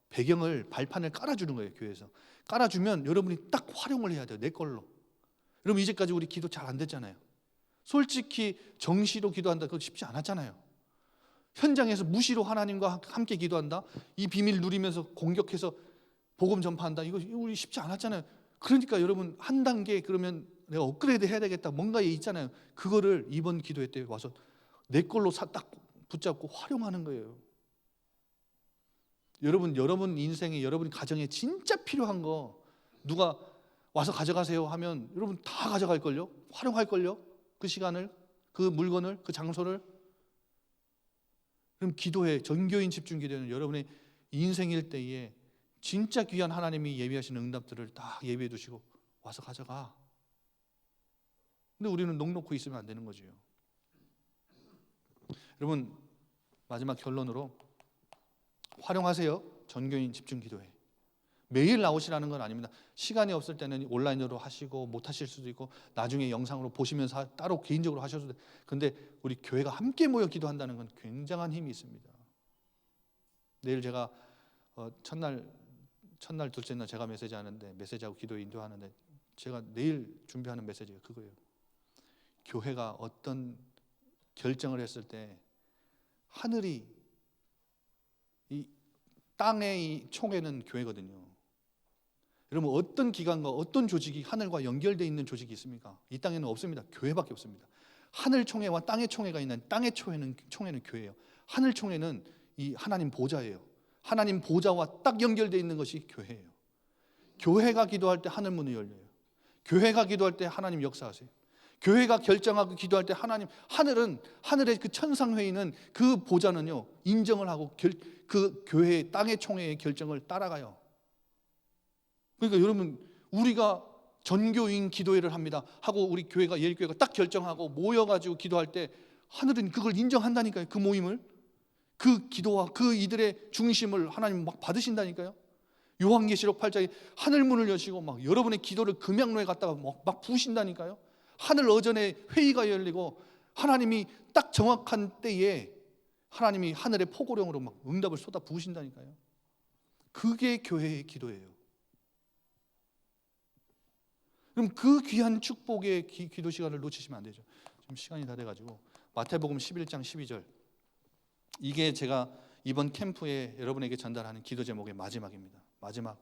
배경을, 발판을 깔아주는 거예요. 교회에서 깔아주면 여러분이 딱 활용을 해야 돼요. 내 걸로. 여러분 이제까지 우리 기도 잘 안 됐잖아요. 솔직히 정시로 기도한다, 그거 쉽지 않았잖아요. 현장에서 무시로 하나님과 함께 기도한다, 이 비밀 누리면서 공격해서 복음 전파한다, 이거 우리 쉽지 않았잖아요. 그러니까 여러분 한 단계, 그러면 내가 업그레이드 해야 되겠다, 뭔가에 있잖아요. 그거를 이번 기도회 때 와서 내 걸로 딱 붙잡고 활용하는 거예요. 여러분 인생에, 여러분 가정에 진짜 필요한 거 누가 와서 가져가세요 하면 여러분 다 가져갈걸요? 활용할걸요? 그 시간을, 그 물건을, 그 장소를. 그럼 기도회, 전교인 집중 기도회는 여러분의 인생일 때에 진짜 귀한 하나님이 예비하신 응답들을 다 예비해 두시고 와서 가져가. 근데 우리는 넋 놓고 있으면 안 되는 거지요. 여러분 마지막 결론으로 활용하세요. 전교인 집중 기도회. 매일 나오시라는 건 아닙니다. 시간이 없을 때는 온라인으로 하시고 못 하실 수도 있고 나중에 영상으로 보시면서 따로 개인적으로 하셔도 돼요. 근데 우리 교회가 함께 모여 기도한다는 건 굉장한 힘이 있습니다. 내일 제가 첫날 둘째 날 제가 메시지하는데 메시지하고 기도 인도하는데 제가 내일 준비하는 메시지가 그거예요. 교회가 어떤 결정을 했을 때 하늘이 이 땅의 이 총회는 교회거든요. 여러분 어떤 기관과 어떤 조직이 하늘과 연결되어 있는 조직이 있습니까? 이 땅에는 없습니다. 교회밖에 없습니다. 하늘 총회와 땅의 총회가 있는 땅의 총회는 교회예요. 하늘 총회는 이 하나님 보좌예요. 하나님 보좌와 딱 연결되어 있는 것이 교회예요. 교회가 기도할 때 하늘 문이 열려요. 교회가 기도할 때 하나님 역사하세요. 교회가 결정하고 기도할 때 하늘의 그 천상회의는 그 보좌는요 인정을 하고 그 교회의 땅의 총회의 결정을 따라가요. 그러니까 여러분 우리가 전교인 기도회를 합니다 하고 우리 교회가 예일교회가 딱 결정하고 모여가지고 기도할 때 하늘은 그걸 인정한다니까요. 그 모임을 그 기도와 그 이들의 중심을 하나님 막 받으신다니까요. 요한계시록 8장에 하늘문을 여시고 막 여러분의 기도를 금양로에 갖다가 막 부으신다니까요. 하늘 어전에 회의가 열리고 하나님이 딱 정확한 때에 하나님이 하늘의 포고령으로 막 응답을 쏟아 부으신다니까요. 그게 교회의 기도예요. 그럼 그 귀한 축복의 기도 시간을 놓치시면 안 되죠. 지금 시간이 다 돼가지고 마태복음 11장 12절 이게 제가 이번 캠프에 여러분에게 전달하는 기도 제목의 마지막입니다. 마지막.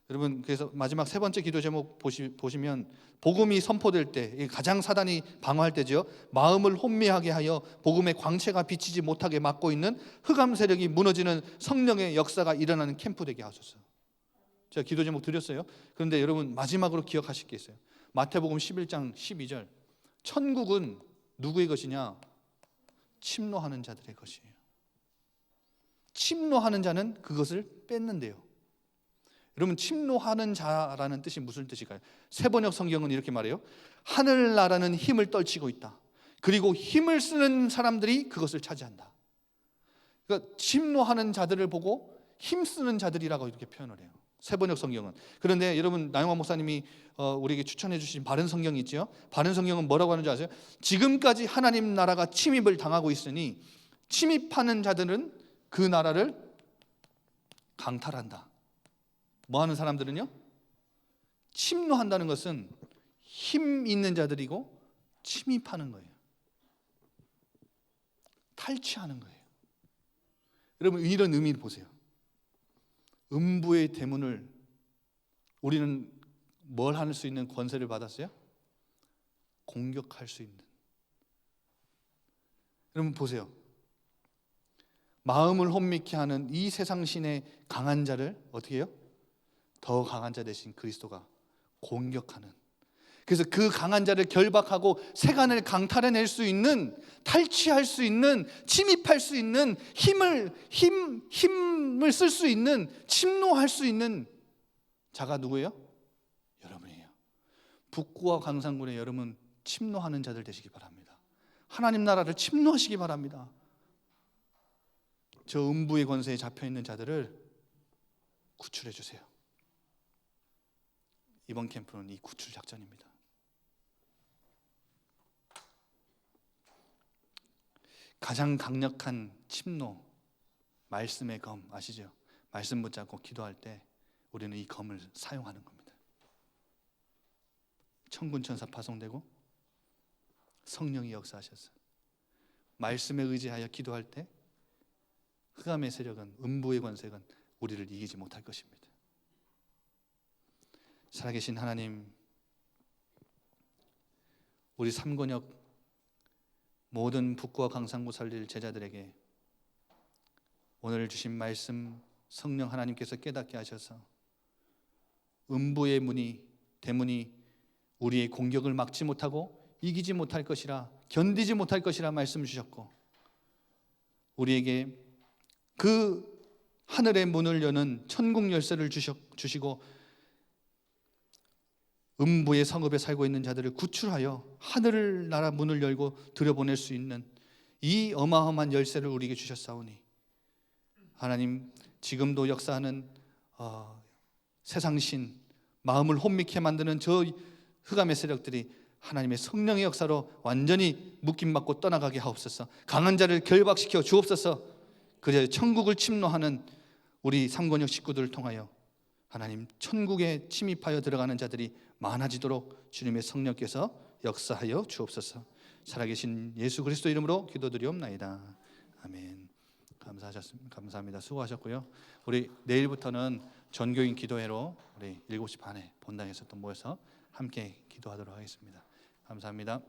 여러분 그래서 마지막 세 번째 기도 제목 보시면 복음이 선포될 때 가장 사단이 방어할 때죠. 마음을 혼미하게 하여 복음의 광채가 비치지 못하게 막고 있는 흑암 세력이 무너지는 성령의 역사가 일어나는 캠프 되게 하소서. 제가 기도 제목 드렸어요. 그런데 여러분 마지막으로 기억하실 게 있어요. 마태복음 11장 12절 천국은 누구의 것이냐? 침노하는 자들의 것이에요. 침노하는 자는 그것을 뺏는데요. 여러분 침노하는 자라는 뜻이 무슨 뜻일까요? 세번역 성경은 이렇게 말해요. 하늘나라는 힘을 떨치고 있다. 그리고 힘을 쓰는 사람들이 그것을 차지한다. 그러니까 침노하는 자들을 보고 힘쓰는 자들이라고 이렇게 표현을 해요. 세번역 성경은. 그런데 여러분 나영환 목사님이 우리에게 추천해 주신 바른 성경이 있죠. 바른 성경은 뭐라고 하는지 아세요? 지금까지 하나님 나라가 침입을 당하고 있으니 침입하는 자들은 그 나라를 강탈한다. 뭐 하는 사람들은요? 침노한다는 것은 힘 있는 자들이고 침입하는 거예요. 탈취하는 거예요. 여러분 이런 의미를 보세요. 음부의 대문을 우리는 뭘 할 수 있는 권세를 받았어요? 공격할 수 있는. 여러분 보세요. 마음을 혼미케 하는 이 세상 신의 강한 자를 어떻게 해요? 더 강한 자 대신 그리스도가 공격하는. 그래서 그 강한 자를 결박하고 세간을 강탈해낼 수 있는, 탈취할 수 있는, 침입할 수 있는 힘을 쓸 수 있는, 침노할 수 있는 자가 누구예요? 여러분이에요. 북구와 강산군에 여러분 침노하는 자들 되시기 바랍니다. 하나님 나라를 침노하시기 바랍니다. 저 음부의 권세에 잡혀있는 자들을 구출해 주세요. 이번 캠프는 이 구출 작전입니다. 가장 강력한 침노, 말씀의 검 아시죠? 말씀 붙잡고 기도할 때 우리는 이 검을 사용하는 겁니다. 천군 천사 파송되고 성령이 역사하셔서 말씀에 의지하여 기도할 때 흑암의 세력은, 음부의 권세는 우리를 이기지 못할 것입니다. 살아계신 하나님, 우리 삼권역 모든 북구와 강산구 살릴 제자들에게 오늘 주신 말씀 성령 하나님께서 깨닫게 하셔서 음부의 문이, 대문이 우리의 공격을 막지 못하고 이기지 못할 것이라, 견디지 못할 것이라 말씀 주셨고, 우리에게 그 하늘의 문을 여는 천국 열쇠를 주시고 음부의 성읍에 살고 있는 자들을 구출하여 하늘 나라 문을 열고 들여보낼 수 있는 이 어마어마한 열쇠를 우리에게 주셨사오니 하나님, 지금도 역사하는 세상신, 마음을 혼미케 만드는 저 흑암의 세력들이 하나님의 성령의 역사로 완전히 묶임받고 떠나가게 하옵소서. 강한 자를 결박시켜 주옵소서. 그래야 천국을 침노하는 우리 상권역 식구들을 통하여 하나님, 천국에 침입하여 들어가는 자들이 많아지도록 주님의 성령께서 역사하여 주옵소서. 살아계신 예수 그리스도 이름으로 기도드리옵나이다. 아멘. 감사합니다. 수고하셨고요. 우리 내일부터는 전교인 기도회로 우리 7시 반에 본당에서 또 모여서 함께 기도하도록 하겠습니다. 감사합니다.